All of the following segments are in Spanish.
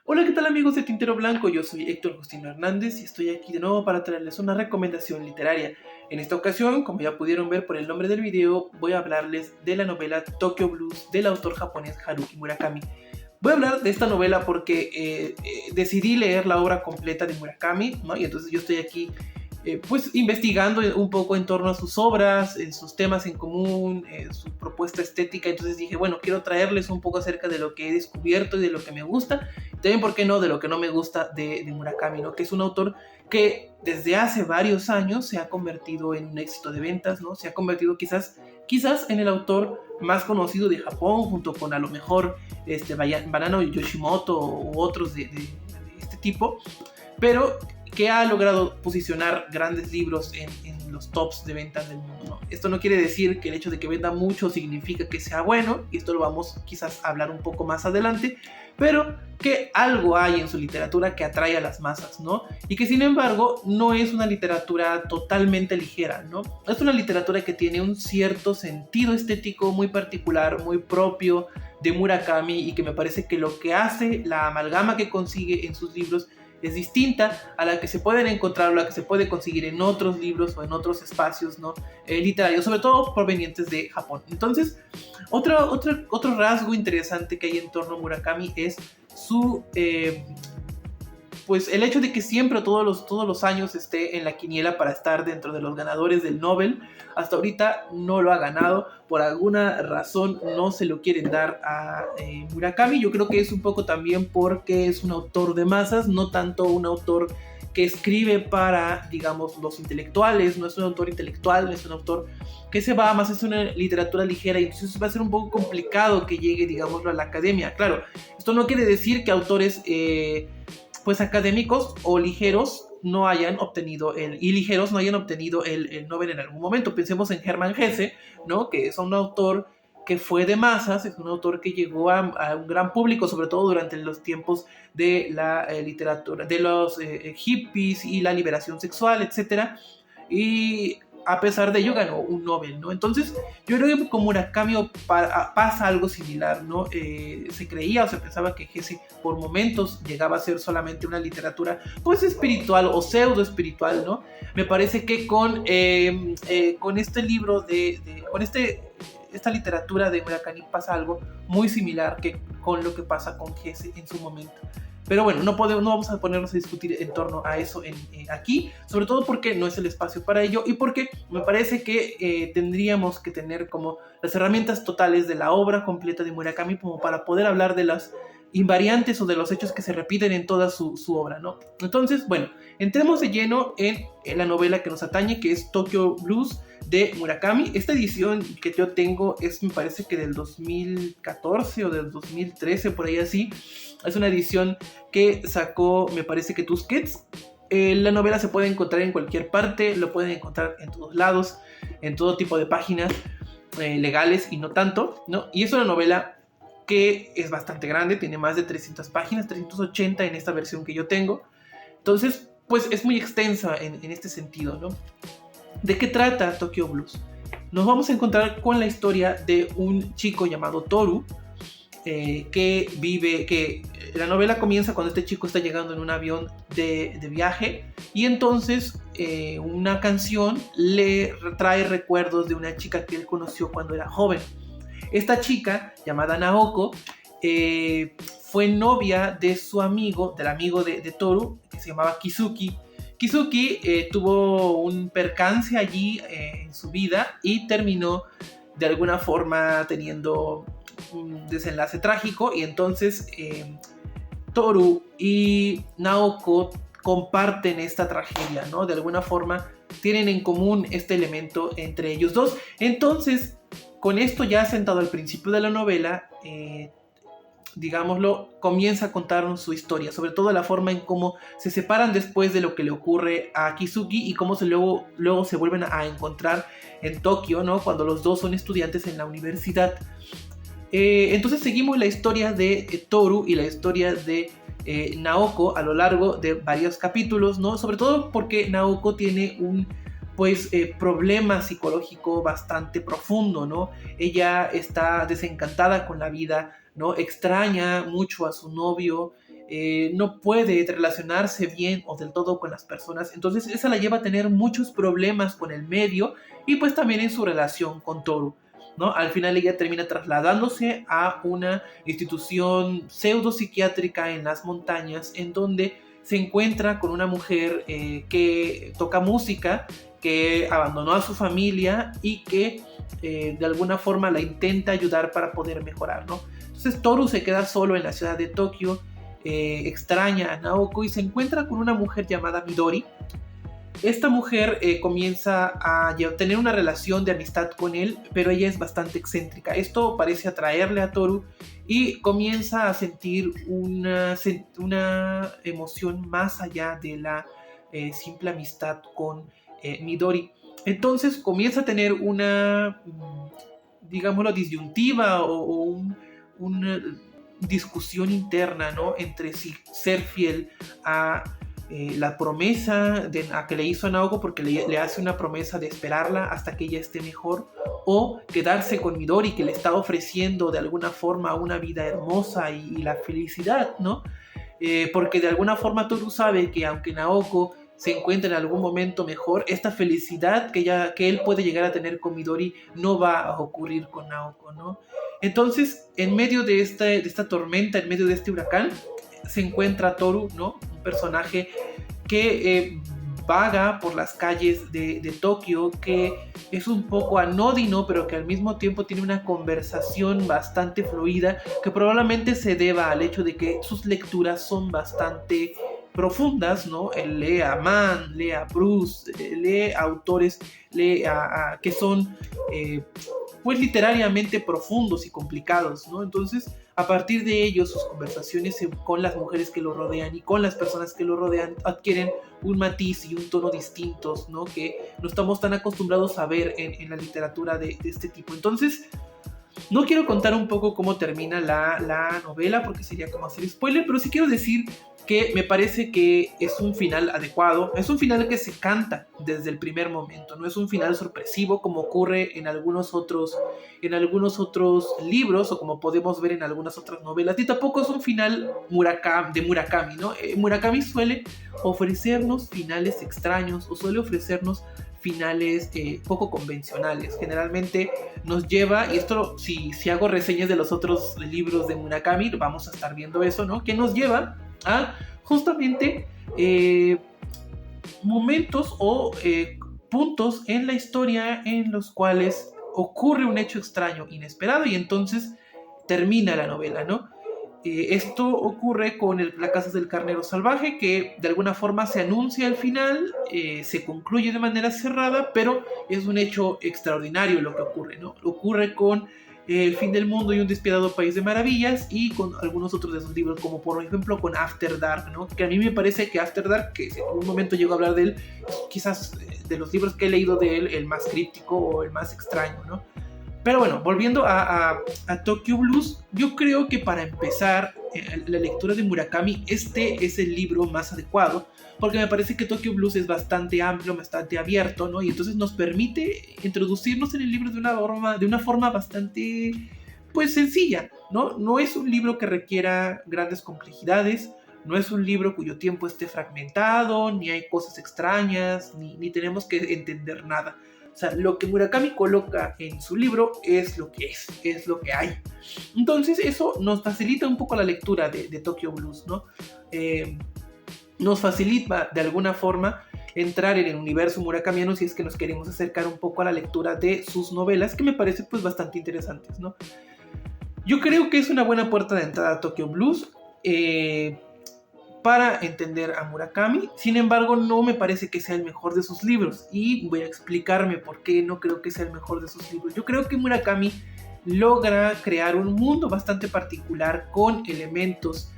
Hola, ¿qué tal amigos de Tintero Blanco? Yo soy Héctor Justino Hernández y estoy aquí de nuevo para traerles una recomendación literaria. En esta ocasión, como ya pudieron ver por el nombre del video, voy a hablarles de la novela Tokyo Blues del autor japonés Haruki Murakami. Voy a hablar de esta novela porque decidí leer la obra completa de Murakami, ¿no? Y entonces yo estoy aquí pues investigando un poco en torno a sus obras, en sus temas en común, en su propuesta estética. Entonces dije, bueno, quiero traerles un poco acerca de lo que he descubierto y de lo que me gusta. También, ¿por qué no?, de lo que no me gusta de Murakami, ¿no? Que es un autor que desde hace varios años se ha convertido en un éxito de ventas, ¿no? Se ha convertido quizás en el autor más conocido de Japón, junto con a lo mejor Banano Yoshimoto u otros de este tipo, pero que ha logrado posicionar grandes libros en los tops de ventas del mundo, ¿no? Esto no quiere decir que el hecho de que venda mucho significa que sea bueno, y esto lo vamos quizás a hablar un poco más adelante, pero que algo hay en su literatura que atrae a las masas, ¿no? Y que sin embargo no es una literatura totalmente ligera, ¿no? Es una literatura que tiene un cierto sentido estético muy particular, muy propio de Murakami, y que me parece que lo que hace, la amalgama que consigue en sus libros, es distinta a la que se pueden encontrar o la que se puede conseguir en otros libros o en otros espacios, ¿no? Literarios, sobre todo provenientes de Japón. Entonces, otro rasgo interesante que hay en torno a Murakami es su pues el hecho de que siempre todos los años esté en la quiniela para estar dentro de los ganadores del Nobel. Hasta ahorita no lo ha ganado, por alguna razón no se lo quieren dar a Murakami. Yo creo que es un poco también porque es un autor de masas, no tanto un autor que escribe para, digamos, los intelectuales. No es un autor intelectual, no es un autor que se va más, es una literatura ligera, y entonces va a ser un poco complicado que llegue, digámoslo, a la academia. Claro, esto no quiere decir que autores pues académicos o ligeros no hayan obtenido el Nobel en algún momento. Pensemos en Hermann Hesse, ¿no? Que es un autor que fue de masas, es un autor que llegó a un gran público, sobre todo durante los tiempos de la literatura, de los hippies y la liberación sexual, etcétera. Y a pesar de ello ganó un Nobel, ¿no? Entonces yo creo que con Murakami pasa algo similar, ¿no? Se creía o se pensaba que Hesse por momentos llegaba a ser solamente una literatura pues espiritual o pseudo espiritual, ¿no? Me parece que con este libro con esta literatura de Murakami pasa algo muy similar que con lo que pasa con Hesse en su momento. Pero bueno, no vamos a ponernos a discutir en torno a eso aquí, sobre todo porque no es el espacio para ello, y porque me parece que tendríamos que tener como las herramientas totales de la obra completa de Murakami como para poder hablar de las invariantes o de los hechos que se repiten en toda su obra, ¿no? Entonces, bueno, entremos de lleno en la novela que nos atañe, que es Tokyo Blues de Murakami. Esta edición que yo tengo me parece que del 2014 o del 2013, por ahí así. Es una edición que sacó, me parece que Tusquets. La novela se puede encontrar en cualquier parte, lo pueden encontrar en todos lados, en todo tipo de páginas legales y no tanto, ¿no? Y es una novela que es bastante grande, tiene más de 300 páginas, 380 en esta versión que yo tengo. Entonces, pues es muy extensa en este sentido, ¿no? ¿De qué trata Tokyo Blues? Nos vamos a encontrar con la historia de un chico llamado Toru, que la novela comienza cuando este chico está llegando en un avión de viaje, y entonces una canción le trae recuerdos de una chica que él conoció cuando era joven. Esta chica, llamada Naoko, fue novia de su amigo, del amigo de Toru, que se llamaba Kizuki. Kizuki tuvo un percance allí en su vida y terminó de alguna forma teniendo un desenlace trágico, y entonces Toru y Naoko comparten esta tragedia, ¿no? De alguna forma tienen en común este elemento entre ellos dos. Entonces, con esto ya sentado al principio de la novela, digámoslo, comienza a contarnos su historia, sobre todo la forma en cómo se separan después de lo que le ocurre a Kizuki, y cómo luego se vuelven a encontrar en Tokio, ¿no? Cuando los dos son estudiantes en la universidad. Entonces seguimos la historia de Toru y la historia de Naoko a lo largo de varios capítulos, ¿no? Sobre todo porque Naoko tiene un problema psicológico bastante profundo, ¿no? Ella está desencantada con la vida, ¿no? Extraña mucho a su novio, no puede relacionarse bien o del todo con las personas. Entonces esa la lleva a tener muchos problemas con el medio y pues también en su relación con Toru, ¿no? Al final ella termina trasladándose a una institución pseudo psiquiátrica en las montañas, en donde se encuentra con una mujer que toca música, que abandonó a su familia y que de alguna forma la intenta ayudar para poder mejorar, ¿no? Entonces Toru se queda solo en la ciudad de Tokio, extraña a Naoko y se encuentra con una mujer llamada Midori. Esta mujer comienza a tener una relación de amistad con él, pero ella es bastante excéntrica. Esto parece atraerle a Toru y comienza a sentir una emoción más allá de la simple amistad con Midori. Entonces comienza a tener una, digámoslo, disyuntiva o una discusión interna, ¿no? Entre si ser fiel a la promesa a que le hizo a Naoko, porque le hace una promesa de esperarla hasta que ella esté mejor, o quedarse con Midori, que le está ofreciendo de alguna forma una vida hermosa y la felicidad, ¿no? Porque de alguna forma Toru sabe que aunque Naoko se encuentra en algún momento mejor, esta felicidad que él puede llegar a tener con Midori no va a ocurrir con Naoko, ¿no? Entonces, en medio de esta tormenta, en medio de este huracán, se encuentra Toru, ¿no? Un personaje que vaga por las calles de Tokio, que es un poco anodino, pero que al mismo tiempo tiene una conversación bastante fluida, que probablemente se deba al hecho de que sus lecturas son bastante profundas, ¿no? Él lee a Mann, lee a Bruce, lee a autores que son pues literariamente profundos y complicados, ¿no? Entonces, a partir de ello, sus conversaciones con las mujeres que lo rodean y con las personas que lo rodean adquieren un matiz y un tono distintos, ¿no? Que no estamos tan acostumbrados a ver en la literatura de este tipo. Entonces, no quiero contar un poco cómo termina la novela, porque sería como hacer spoiler, pero sí quiero decir que me parece que es un final adecuado, es un final que se canta desde el primer momento, no es un final sorpresivo como ocurre en algunos otros libros o como podemos ver en algunas otras novelas, y tampoco es un final de Murakami, ¿no? Murakami suele ofrecernos finales extraños o suele ofrecernos finales poco convencionales. Generalmente nos lleva, y esto si hago reseñas de los otros libros de Murakami, vamos a estar viendo eso, ¿no? Que nos lleva a justamente momentos o puntos en la historia en los cuales ocurre un hecho extraño, inesperado, y entonces termina la novela, ¿no? Esto ocurre con La Casa del Carnero Salvaje, que de alguna forma se anuncia al final, se concluye de manera cerrada, pero es un hecho extraordinario lo que ocurre, ¿no? Ocurre con El fin del mundo y un despiadado país de maravillas, y con algunos otros de esos libros, como por ejemplo con After Dark, ¿no? Que a mí me parece que After Dark, que en algún momento llego a hablar de él, quizás de los libros que he leído de él, el más críptico o el más extraño, ¿no? Pero bueno, volviendo a Tokyo Blues, yo creo que para empezar la lectura de Murakami, este es el libro más adecuado, porque me parece que Tokyo Blues es bastante amplio, bastante abierto, ¿no? Y entonces nos permite introducirnos en el libro de una forma bastante, pues, sencilla, ¿no? No es un libro que requiera grandes complejidades, no es un libro cuyo tiempo esté fragmentado, ni hay cosas extrañas, ni tenemos que entender nada. O sea, lo que Murakami coloca en su libro es lo que es lo que hay. Entonces eso nos facilita un poco la lectura de Tokyo Blues, ¿no? Nos facilita de alguna forma entrar en el universo murakamiano si es que nos queremos acercar un poco a la lectura de sus novelas, que me parece pues bastante interesantes, ¿no? Yo creo que es una buena puerta de entrada a Tokyo Blues para entender a Murakami. Sin embargo, no me parece que sea el mejor de sus libros, y voy a explicarme por qué no creo que sea el mejor de sus libros. Yo creo que Murakami logra crear un mundo bastante particular con elementos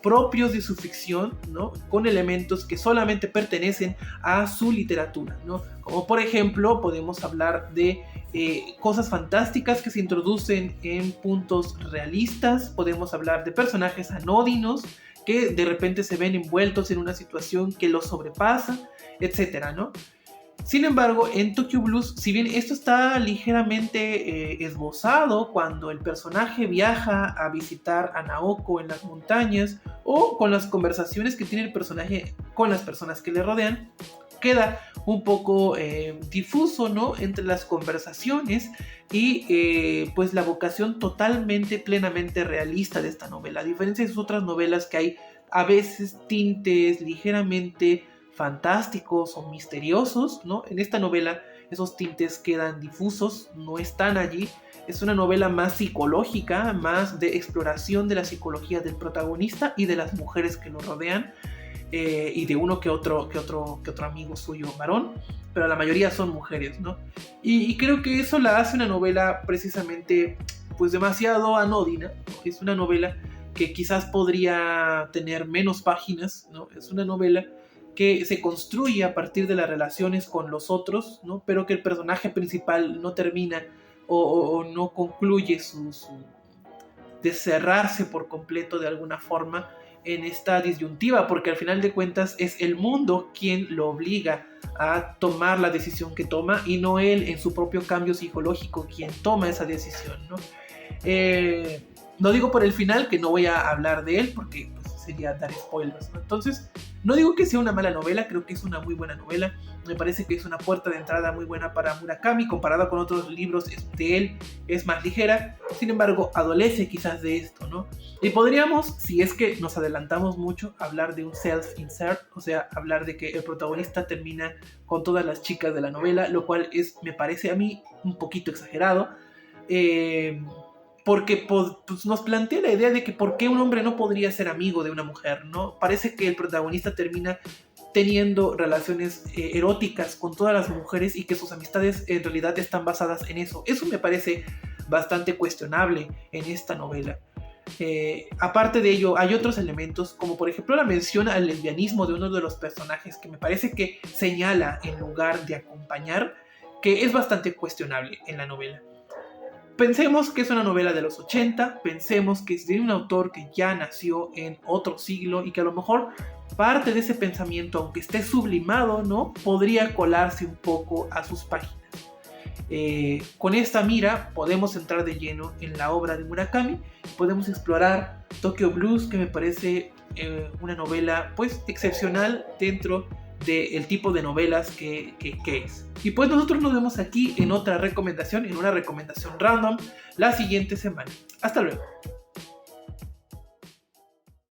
propios de su ficción, ¿no? Con elementos que solamente pertenecen a su literatura, ¿no? Como por ejemplo podemos hablar de cosas fantásticas que se introducen en puntos realistas, podemos hablar de personajes anódinos que de repente se ven envueltos en una situación que los sobrepasa, etcétera, ¿no? Sin embargo, en Tokyo Blues, si bien esto está ligeramente esbozado cuando el personaje viaja a visitar a Naoko en las montañas o con las conversaciones que tiene el personaje con las personas que le rodean, queda un poco difuso, ¿no? Entre las conversaciones y pues la vocación totalmente, plenamente realista de esta novela. A diferencia de sus otras novelas que hay a veces tintes ligeramente fantásticos o misteriosos, ¿no? En esta novela esos tintes quedan difusos, no están allí. Es una novela más psicológica, más de exploración de la psicología del protagonista y de las mujeres que lo rodean. Y de uno que otro amigo suyo varón, pero la mayoría son mujeres, ¿no? Y creo que eso la hace una novela precisamente pues demasiado anodina, ¿no? Es una novela que quizás podría tener menos páginas, ¿no? Es una novela que se construye a partir de las relaciones con los otros, ¿no? Pero que el personaje principal no termina o no concluye su de cerrarse por completo de alguna forma en esta disyuntiva, porque al final de cuentas es el mundo quien lo obliga a tomar la decisión que toma y no él en su propio cambio psicológico quien toma esa decisión, ¿no? No digo por el final, que no voy a hablar de él porque pues, sería dar spoilers, ¿no? Entonces, no digo que sea una mala novela, creo que es una muy buena novela. Me parece que es una puerta de entrada muy buena para Murakami, comparada con otros libros de él, es más ligera. Sin embargo, adolece quizás de esto, ¿no? Y podríamos, si es que nos adelantamos mucho, hablar de un self-insert, o sea, hablar de que el protagonista termina con todas las chicas de la novela, lo cual me parece a mí un poquito exagerado. Porque pues, nos plantea la idea de que por qué un hombre no podría ser amigo de una mujer, ¿no? Parece que el protagonista termina teniendo relaciones eróticas con todas las mujeres y que sus amistades en realidad están basadas en eso. Eso me parece bastante cuestionable en esta novela. Aparte de ello, hay otros elementos, como por ejemplo la mención al lesbianismo de uno de los personajes, que me parece que señala en lugar de acompañar, que es bastante cuestionable en la novela. Pensemos que es una novela de los 80, pensemos que es de un autor que ya nació en otro siglo y que a lo mejor parte de ese pensamiento, aunque esté sublimado, ¿no? Podría colarse un poco a sus páginas. Con esta mira podemos entrar de lleno en la obra de Murakami, podemos explorar Tokyo Blues, que me parece una novela pues excepcional dentro del tipo de novelas que es. Y pues nosotros nos vemos aquí en otra recomendación, en una recomendación random, la siguiente semana. Hasta luego.